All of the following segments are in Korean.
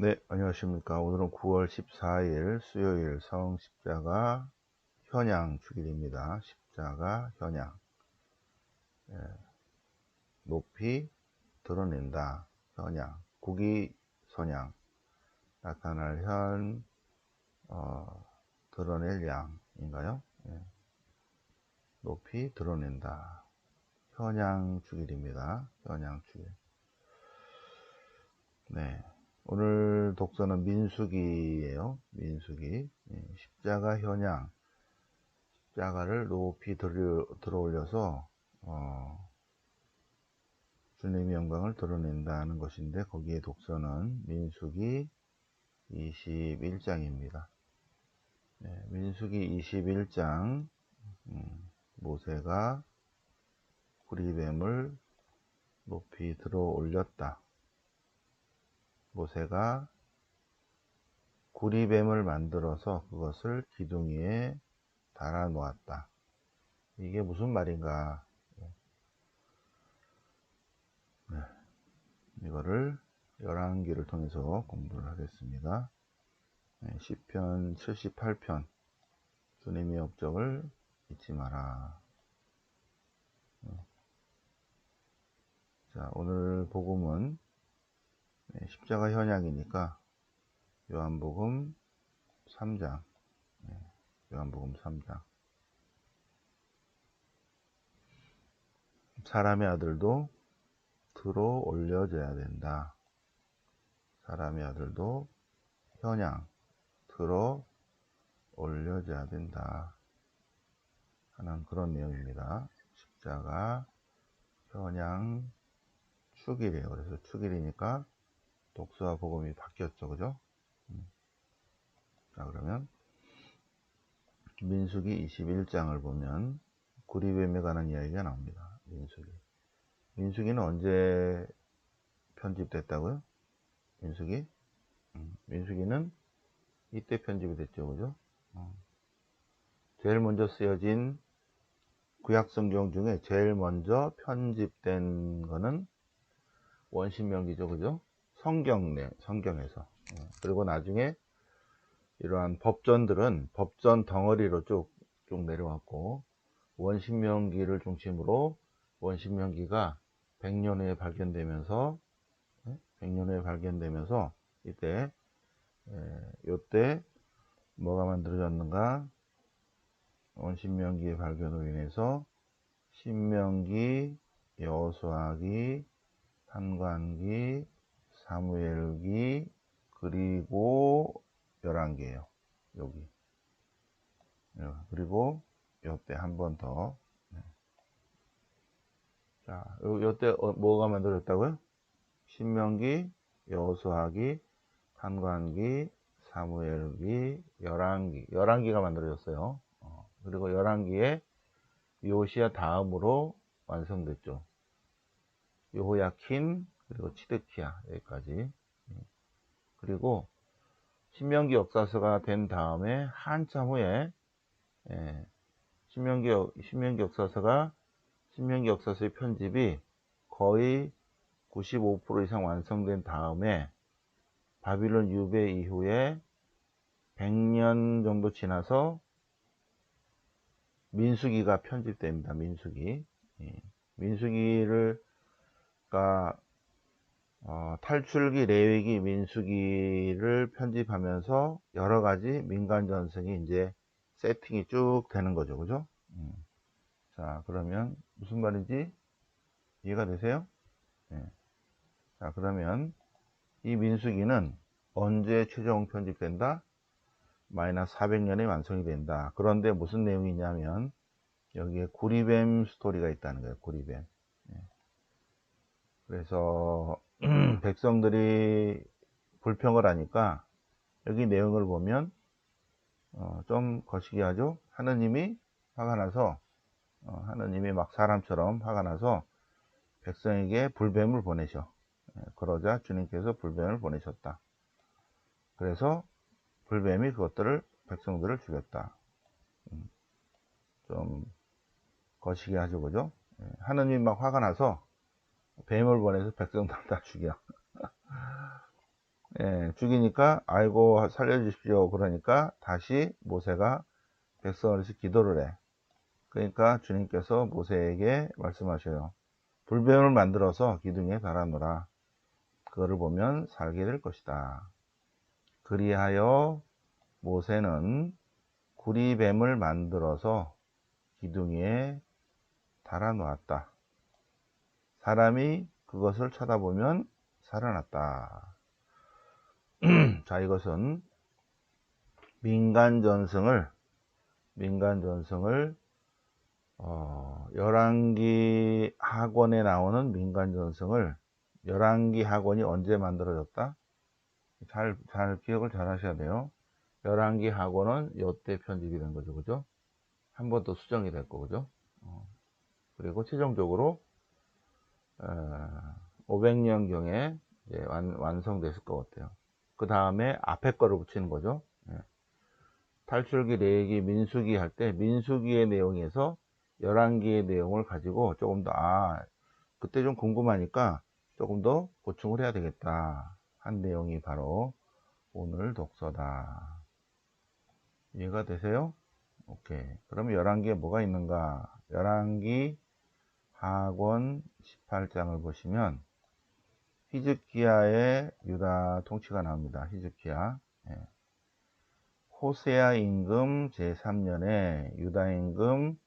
네, 안녕하십니까. 오늘은 9월 14일 수요일 성십자가 현양 주일입니다. 십자가 현양. 예, 높이 드러낸다. 현양. 국이 선양. 나타날 현, 드러낼 양인가요? 예, 높이 드러낸다. 현양 주일입니다. 현양 주일. 네. 오늘 독서는 민수기예요. 민수기. 예, 십자가 현양. 십자가를 높이 들어 올려서 주님의 영광을 드러낸다는 것인데, 거기에 독서는 민수기 21장입니다. 네, 민수기 21장. 모세가 구리뱀을 높이 들어 올렸다. 모세가 구리뱀을 만들어서 그것을 기둥 위에 달아 놓았다. 이게 무슨 말인가? 네, 이거를 열왕기를 통해서 공부를 하겠습니다. 네, 시편 78편. 주님의 업적을 잊지 마라. 자, 오늘 복음은 십자가 현양이니까 요한복음 3장. 요한복음 3장. 사람의 아들도 들어 올려져야 된다. 사람의 아들도 현양 들어 올려져야 된다 하는 그런 내용입니다. 십자가 현양 축일이에요. 그래서 축일이니까 독서와 복음이 바뀌었죠. 그죠? 자, 그러면 민수기 21장을 보면 구리뱀에 관한 이야기가 나옵니다. 민수기는 언제 편집됐다고요? 민수기는 이때 편집이 됐죠. 그죠? 제일 먼저 쓰여진 구약성경 중에 제일 먼저 편집된 거는 원신명기죠. 그죠? 성경에서. 그리고 나중에 이러한 법전들은 법전 덩어리로 쭉 내려왔고, 원신명기를 중심으로 원신명기가 100년 후에 발견되면서 이때 요때 뭐가 만들어졌는가? 원신명기의 발견으로 인해서 신명기, 여호수아기, 한관기, 사무엘기, 그리고 열왕기예요. 여기. 그리고 요때 한 번 더. 자, 요때 뭐가 만들어졌다고요? 신명기, 여호수아기, 한관기, 사무엘기, 열왕기가 만들어졌어요. 그리고 열왕기에 요시야 다음으로 완성됐죠. 여호야킨, 그리고 치드키야, 여기까지. 그리고 신명기 역사서가 된 다음에 한참 후에 신명기 역사서의 편집이 거의 95% 이상 완성된 다음에 바빌론 유배 이후에 100년 정도 지나서 민수기가 편집됩니다. 민수기를 탈출기, 레위기, 민수기를 편집하면서 여러 가지 민간 전승이 이제 세팅이 쭉 되는 거죠. 그죠? 자, 그러면 무슨 말인지 이해가 되세요? 자, 그러면 이 민수기는 언제 최종 편집된다? 마이너스 400년에 완성이 된다. 그런데 무슨 내용이냐면 여기에 구리뱀 스토리가 있다는 거예요. 구리뱀. 그래서 백성들이 불평을 하니까 여기 내용을 보면 좀 거시기 하죠. 하느님이 화가 나서 하느님이 막 사람처럼 화가 나서 백성에게 불뱀을 보내셔. 그러자 주님께서 불뱀을 보내셨다. 그래서 불뱀이 백성들을 죽였다. 좀 거시기 하죠. 그죠? 하느님이 막 화가 나서 뱀을 보내서 백성들 다 죽여. 죽이니까 아이고 살려주십시오. 그러니까 다시 모세가 백성을 위해서 기도를 해. 그러니까 주님께서 모세에게 말씀하셔요. 불뱀을 만들어서 기둥에 달아놓으라. 그거를 보면 살게 될 것이다. 그리하여 모세는 구리뱀을 만들어서 기둥에 달아놓았다. 사람이 그것을 쳐다보면 살아났다. 자, 이것은 민간전승을 열왕기 학원에 나오는 민간전승을 열왕기 학원이 언제 만들어졌다? 잘 기억을 잘 하셔야 돼요. 열왕기 학원은 요때 편집이 된 거죠. 그죠? 한 번 더 수정이 됐고, 그죠? 그리고 최종적으로 500년경에 완성됐을 것 같아요. 그 다음에 앞에 거를 붙이는 거죠. 탈출기, 레위기, 민수기 할 때 민수기의 내용에서 열왕기의 내용을 가지고 조금 더 그때 좀 궁금하니까 조금 더 보충을 해야 되겠다 한 내용이 바로 오늘 독서다. 이해가 되세요? 오케이. 그러면 열왕기에 뭐가 있는가? 열왕기 하권 18장을 보시면 히즈키야의 유다 통치가 나옵니다. 히즈키야. 호세아 임금 제3년에 유다 임금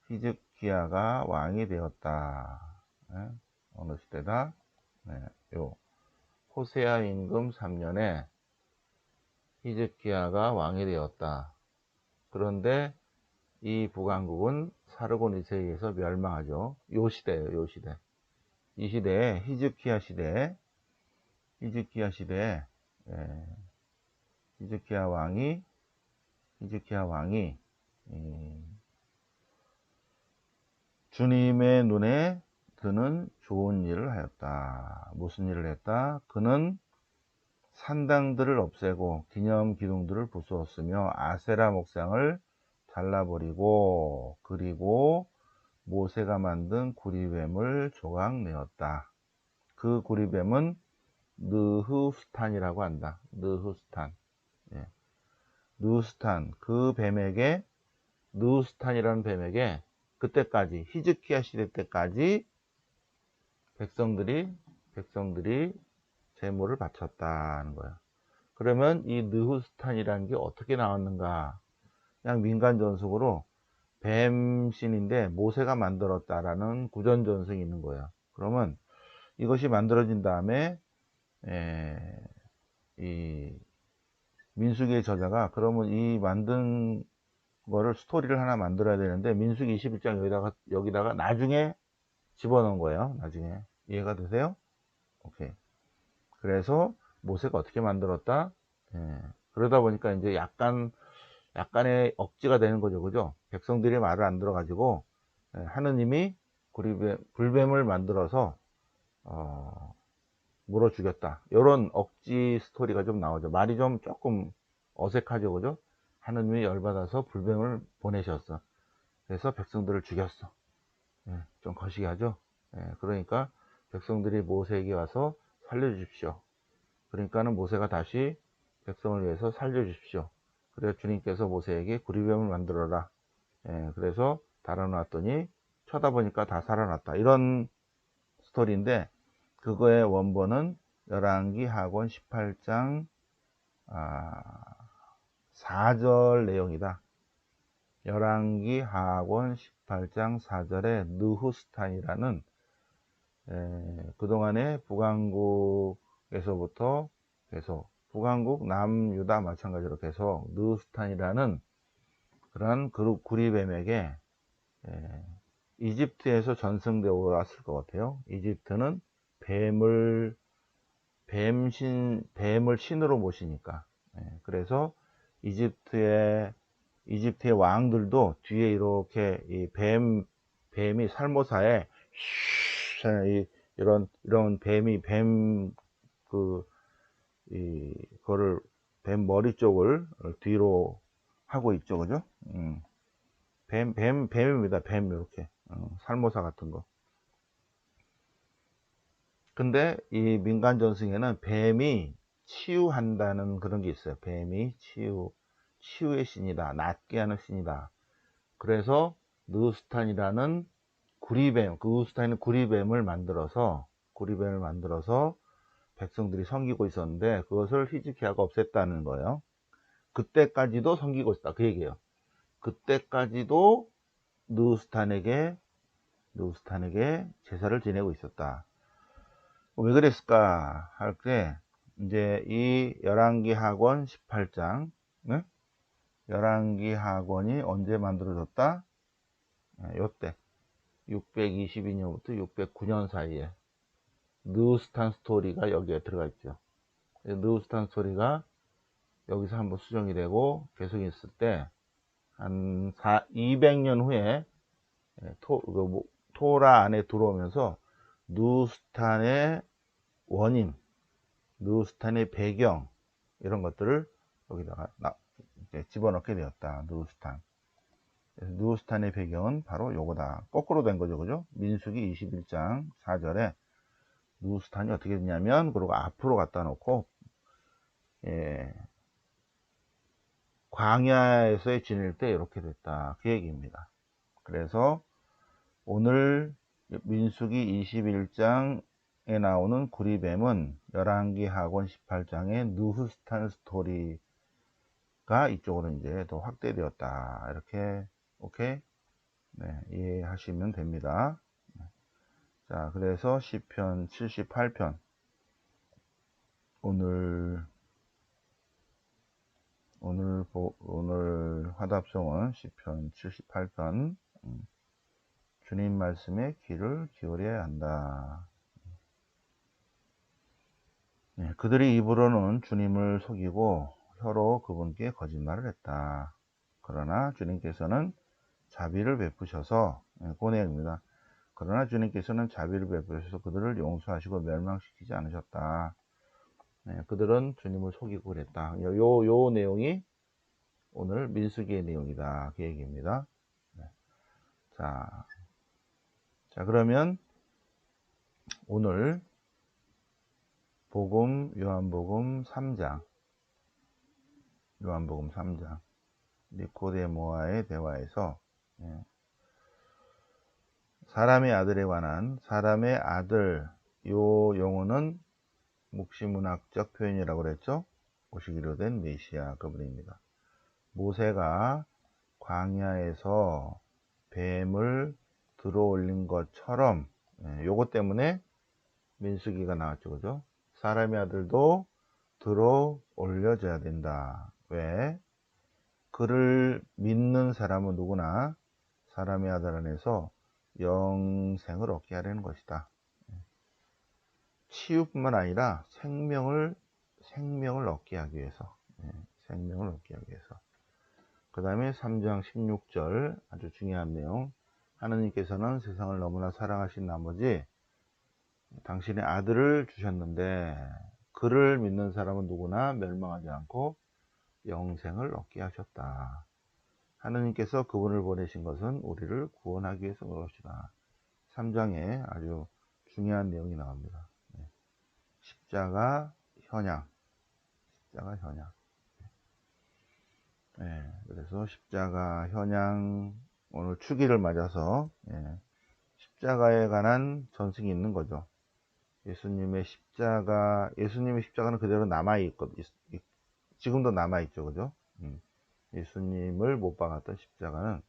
히즈키야가 왕이 되었다. 어느 시대다? 호세아 임금 3년에 히즈키야가 왕이 되었다. 그런데 이 북왕국은 사르곤 2세에 의해서 멸망하죠. 요 시대예요, 요 시대. 이 시대에 히즈키야 시대에 히즈키야 왕이 주님의 눈에 드는 좋은 일을 하였다. 무슨 일을 했다? 그는 산당들을 없애고 기념 기둥들을 부수었으며 아세라 목상을 잘라버리고 그리고 모세가 만든 구리뱀을 조각내었다. 그 구리뱀은 느후스탄이라고 한다. 느후스탄. 느후스탄. 그 뱀에게, 느후스탄이라는 뱀에게 그때까지 히즈키야 시대 때까지 백성들이 제물을 바쳤다는 거야. 그러면 이 느후스탄이라는 게 어떻게 나왔는가? 그냥 민간 전승으로 뱀신인데 모세가 만들었다라는 구전 전승이 있는 거야. 그러면 이것이 만들어진 다음에 이 민수기의 저자가 그러면 이 만든 거를 스토리를 하나 만들어야 되는데 민수기 21장 여기다가 나중에 집어넣은 거예요. 나중에. 이해가 되세요? 오케이. 그래서 모세가 어떻게 만들었다? 그러다 보니까 이제 약간의 억지가 되는 거죠. 그죠? 백성들이 말을 안 들어가지고 하느님이 불뱀을 만들어서 물어 죽였다. 이런 억지 스토리가 좀 나오죠. 말이 좀 조금 어색하죠. 그죠? 하느님이 열받아서 불뱀을 보내셨어. 그래서 백성들을 죽였어. 좀 거시기 하죠. 그러니까 백성들이 모세에게 와서 살려주십시오. 그러니까는 모세가 다시 백성을 위해서 살려주십시오. 그래서 주님께서 모세에게 구리뱀을 만들어라. 그래서 달아놨더니 쳐다보니까 다 살아났다. 이런 스토리인데 그거의 원본은 열왕기 하권 18장 4절 내용이다. 열왕기 하권 18장 4절에 느후스탄이라는 그동안의 북왕국에서부터 계속 북왕국 남유다 마찬가지로 계속 느후스탄이라는 그런 구리뱀에게 이집트에서 전승되어 왔을 것 같아요. 이집트는 뱀을 신으로 모시니까. 그래서 이집트의 왕들도 뒤에 이렇게 이 뱀이 살모사에 이런 뱀이 그거를 뱀 머리 쪽을 뒤로 하고 있죠. 그죠? 뱀입니다. 뱀 이렇게. 살모사 같은 거. 근데 이 민간 전승에는 뱀이 치유한다는 그런 게 있어요. 뱀이 치유의 신이다. 낫게 하는 신이다. 그래서 느우스탄이라는 구리뱀, 그 느우스탄은 구리뱀을 만들어서 백성들이 섬기고 있었는데 그것을 히즈키야가 없앴다는 거예요. 그때까지도 섬기고 있었다. 그 얘기예요. 그때까지도 느우스탄에게 제사를 지내고 있었다. 왜 그랬을까 할 때, 이제 이 열왕기 하권 18장, 네? 열왕기 하권이 언제 만들어졌다? 요때 622년부터 609년 사이에 느우스탄 스토리가 여기에 들어가 있죠. 느우스탄 스토리가 여기서 한번 수정이 되고 계속 있을 때 한 200년 후에 토라 안에 들어오면서 느우스탄의 원인, 느우스탄의 배경 이런 것들을 여기다가 집어넣게 되었다. 느우스탄. 그래서 느우스탄의 배경은 바로 요거다. 거꾸로 된 거죠. 그죠? 민수기 21장 4절에 느우스탄이 어떻게 됐냐면 그리고 앞으로 갖다 놓고 광야에서의 지낼 때 이렇게 됐다. 그 얘기입니다. 그래서 오늘 민수기 21장에 나오는 구리뱀은 열왕기 하권 18장의 느우스탄 스토리가 이쪽으로 이제 더 확대되었다. 이렇게 오케이? 네, 이해하시면 됩니다. 자, 그래서 시편 78편 오늘 화답송은 시편 78편 주님 말씀에 귀를 기울여야 한다. 네, 그들이 입으로는 주님을 속이고 혀로 그분께 거짓말을 했다. 그러나 주님께서는 자비를 베푸셔서 그 내용입니다. 그러나 주님께서는 자비를 베푸셔서 그들을 용서하시고 멸망시키지 않으셨다. 네, 그들은 주님을 속이고 그랬다. 요 내용이 오늘 민수기의 내용이다. 그 얘기입니다. 네. 자, 그러면 오늘 요한복음 3장 니코데모와의 대화에서 사람의 아들에 관한 사람의 아들 요 용어는 묵시문학적 표현이라고 그랬죠. 오시기로 된 메시아 그분입니다. 모세가 광야에서 뱀을 들어올린 것처럼 요것 때문에 민수기가 나왔죠. 그죠? 사람의 아들도 들어 올려져야 된다. 왜? 그를 믿는 사람은 누구나 사람의 아들 안에서 영생을 얻게 하려는 것이다. 치유뿐만 아니라 생명을 얻게 하기 위해서. 생명을 얻게 하기 위해서. 그 다음에 3장 16절 아주 중요한 내용. 하느님께서는 세상을 너무나 사랑하신 나머지 당신의 아들을 주셨는데 그를 믿는 사람은 누구나 멸망하지 않고 영생을 얻게 하셨다. 하느님께서 그분을 보내신 것은 우리를 구원하기 위해서 그것이다. 3장에 아주 중요한 내용이 나옵니다. 십자가 현양. 그래서 십자가 현양 오늘 추기를 맞아서 십자가에 관한 전승이 있는 거죠. 예수님의 십자가는 그대로 남아있거든요. 지금도 남아있죠. 그죠? 예수님을 못 박았던 십자가는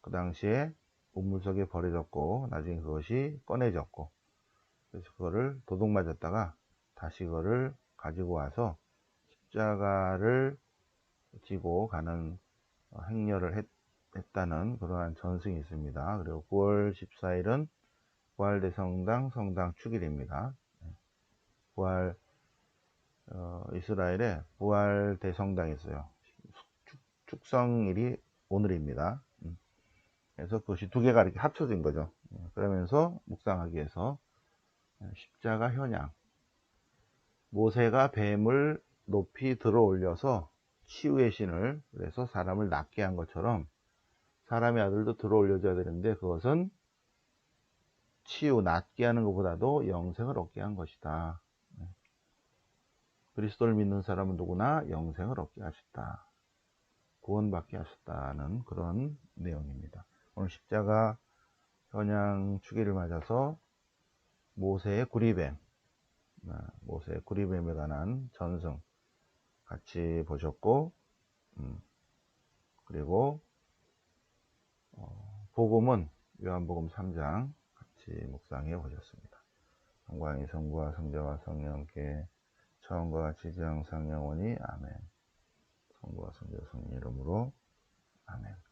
그 당시에 우물속에 버려졌고, 나중에 그것이 꺼내졌고, 그래서 그거를 도둑 맞았다가 다시 그거를 가지고 와서 십자가를 지고 가는 행렬을 했다는 그러한 전승이 있습니다. 그리고 9월 14일은 부활대성당 성당 축일입니다. 이스라엘에 부활대성당이 있어요. 축성일이 오늘입니다. 그래서 그것이 두 개가 이렇게 합쳐진 거죠. 그러면서 묵상하기 위해서 십자가 현양. 모세가 뱀을 높이 들어 올려서 치유의 신을, 그래서 사람을 낫게 한 것처럼 사람의 아들도 들어 올려줘야 되는데 그것은 낫게 하는 것보다도 영생을 얻게 한 것이다. 그리스도를 믿는 사람은 누구나 영생을 얻게 하셨다. 구원받게 하셨다는 그런 내용입니다. 오늘 십자가 현양 주기를 맞아서 모세의 구리뱀, 모세의 구리뱀에 관한 전승 같이 보셨고, 그리고 복음은 요한복음 3장 같이 묵상해 보셨습니다. 성광이 성부와 성자와 성령께 처음과 같이 이제 항상 영원히 아멘. 성부와 성자 성령 이름으로 아멘.